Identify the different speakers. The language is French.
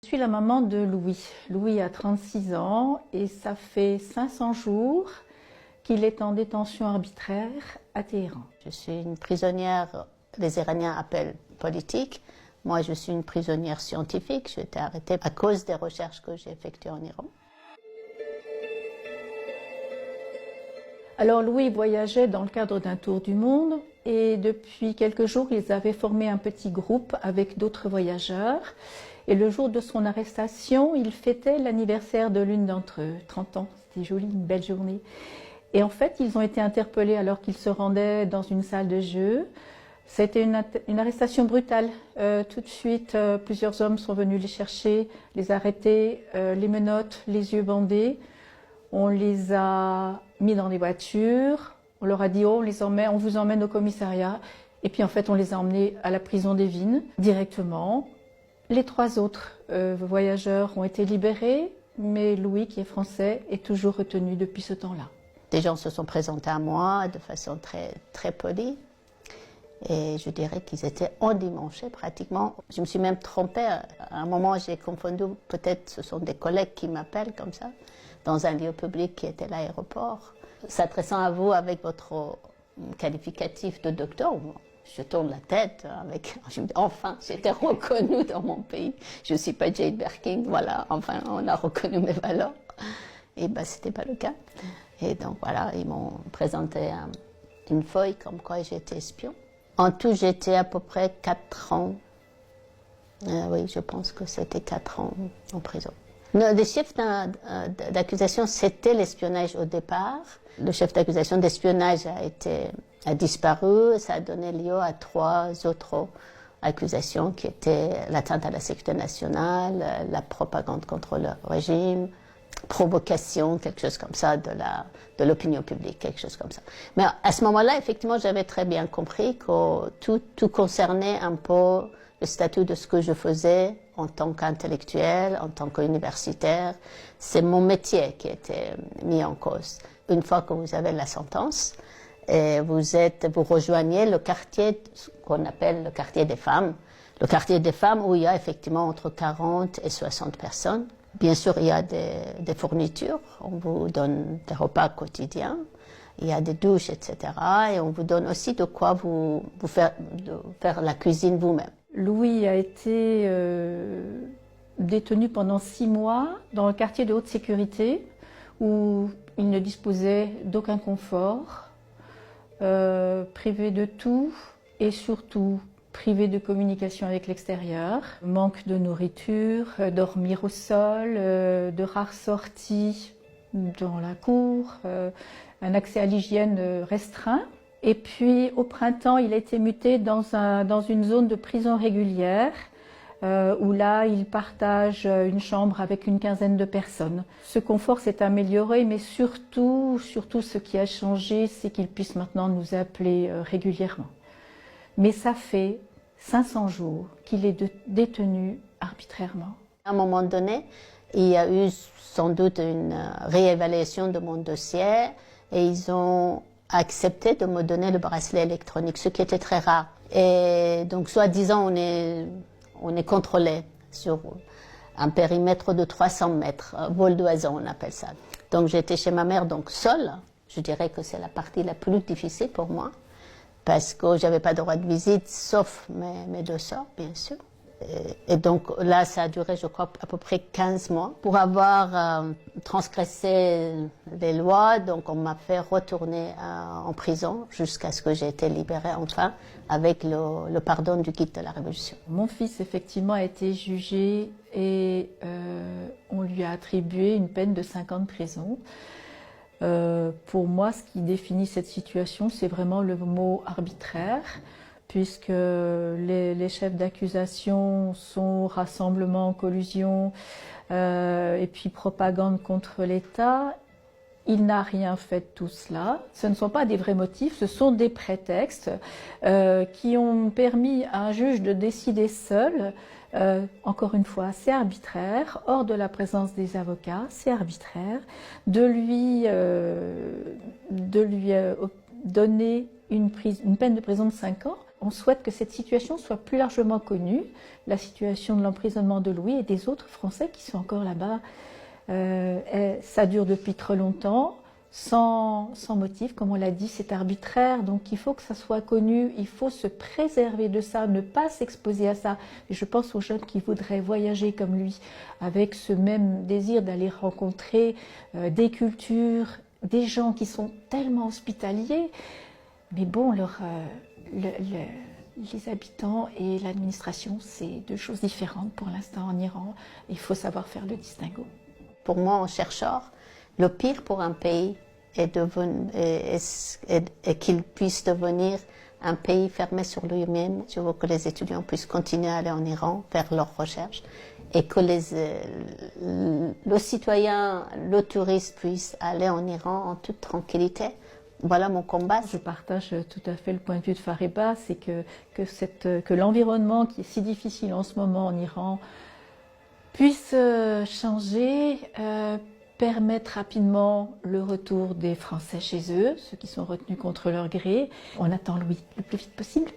Speaker 1: Je suis la maman de Louis. Louis a 36 ans et ça fait 500 jours qu'il est en détention arbitraire à Téhéran.
Speaker 2: Je suis une prisonnière, les Iraniens appellent politique. Moi, je suis une prisonnière scientifique. J'ai été arrêtée à cause des recherches que j'ai effectuées en Iran.
Speaker 1: Alors Louis voyageait dans le cadre d'un tour du monde et depuis quelques jours, ils avaient formé un petit groupe avec d'autres voyageurs. Et le jour de son arrestation, il fêtait l'anniversaire de l'une d'entre eux, 30 ans. C'était joli, une belle journée. Et en fait, ils ont été interpellés alors qu'ils se rendaient dans une salle de jeu. C'était une arrestation brutale. Tout de suite, plusieurs hommes sont venus les chercher, les arrêter, les menottes, les yeux bandés. On les a mis dans des voitures. On leur a dit « Oh, on vous emmène au commissariat ». Et puis en fait, on les a emmenés à la prison d'Evin directement. Les 3 autres voyageurs ont été libérés, mais Louis, qui est français, est toujours retenu depuis ce temps-là.
Speaker 2: Des gens se sont présentés à moi de façon très polie. Et je dirais qu'ils étaient endimanchés pratiquement. Je me suis même trompée. À un moment, j'ai confondu, peut-être ce sont des collègues qui m'appellent comme ça, dans un lieu public qui était l'aéroport. S'adressant à vous avec votre qualificatif de docteur, je tourne la tête je me dis, enfin, j'étais reconnue dans mon pays. Je ne suis pas Jane Birkin, voilà, enfin, on a reconnu mes valeurs. Et ben, ce n'était pas le cas. Et donc voilà, ils m'ont présenté une feuille comme quoi j'étais espion. En tout, j'étais à peu près 4 ans. Oui, je pense que c'était 4 ans en prison. Le chef d'accusation, c'était l'espionnage au départ. Le chef d'accusation d'espionnage a disparu. Ça a donné lieu à 3 autres accusations qui étaient l'atteinte à la sécurité nationale, la propagande contre le régime, provocation, quelque chose comme ça, de l'opinion publique, quelque chose comme ça. Mais à ce moment-là, effectivement, j'avais très bien compris que tout concernait un peu le statut de ce que je faisais en tant qu'intellectuel, en tant qu'universitaire. C'est mon métier qui était mis en cause. Une fois que vous avez la sentence, vous rejoignez le quartier qu'on appelle le quartier des femmes. Le quartier des femmes où il y a effectivement entre 40 et 60 personnes. Bien sûr, il y a des fournitures. On vous donne des repas quotidiens. Il y a des douches, etc. Et on vous donne aussi de quoi vous faire la cuisine vous-même.
Speaker 1: Louis a été détenu pendant 6 mois dans le quartier de haute sécurité où il ne disposait d'aucun confort, privé de tout et surtout privé de communication avec l'extérieur, manque de nourriture, dormir au sol, de rares sorties dans la cour, un accès à l'hygiène restreint. Et puis au printemps, il a été muté dans une zone de prison régulière où là, il partage une chambre avec une quinzaine de personnes. Ce confort s'est amélioré, mais surtout ce qui a changé, c'est qu'il puisse maintenant nous appeler régulièrement. Mais ça fait 500 jours qu'il est détenu arbitrairement.
Speaker 2: À un moment donné, il y a eu sans doute une réévaluation de mon dossier et ils ont accepté de me donner le bracelet électronique, ce qui était très rare. Et donc, soi-disant, on est contrôlé sur un périmètre de 300 mètres, vol d'oiseau, on appelle ça. Donc, j'étais chez ma mère, donc seule. Je dirais que c'est la partie la plus difficile pour moi, parce que j'avais pas de droit de visite, sauf mes 2 sœurs, bien sûr. Et donc là, ça a duré, je crois, à peu près 15 mois. Pour avoir transgressé les lois, donc on m'a fait retourner en prison jusqu'à ce que j'ai été libérée enfin avec le pardon du guide de la Révolution.
Speaker 1: Mon fils, effectivement, a été jugé et on lui a attribué une peine de 5 ans de prison. Pour moi, ce qui définit cette situation, c'est vraiment le mot arbitraire, puisque les chefs d'accusation sont rassemblement, collusion et puis propagande contre l'État. Il n'a rien fait de tout cela. Ce ne sont pas des vrais motifs, ce sont des prétextes qui ont permis à un juge de décider seul. Encore une fois, c'est arbitraire, hors de la présence des avocats, c'est arbitraire, de lui donner une peine de prison de 5 ans. On souhaite que cette situation soit plus largement connue, la situation de l'emprisonnement de Louis et des autres Français qui sont encore là-bas. Ça dure depuis trop longtemps, sans motif, comme on l'a dit, c'est arbitraire, donc il faut que ça soit connu, il faut se préserver de ça, ne pas s'exposer à ça. Et je pense aux jeunes qui voudraient voyager comme lui, avec ce même désir d'aller rencontrer des cultures, des gens qui sont tellement hospitaliers, mais bon, les habitants et l'administration, c'est deux choses différentes pour l'instant en Iran. Il faut savoir faire le distinguo.
Speaker 2: Pour moi, en chercheur, le pire pour un pays est qu'il puisse devenir un pays fermé sur lui-même. Je veux que les étudiants puissent continuer à aller en Iran, faire leurs recherches, et que le citoyen, le touriste puisse aller en Iran en toute tranquillité. Voilà mon combat.
Speaker 1: Je partage tout à fait le point de vue de Fariba, c'est que l'environnement qui est si difficile en ce moment en Iran puisse changer, permettre rapidement le retour des Français chez eux, ceux qui sont retenus contre leur gré. On attend Louis le plus vite possible.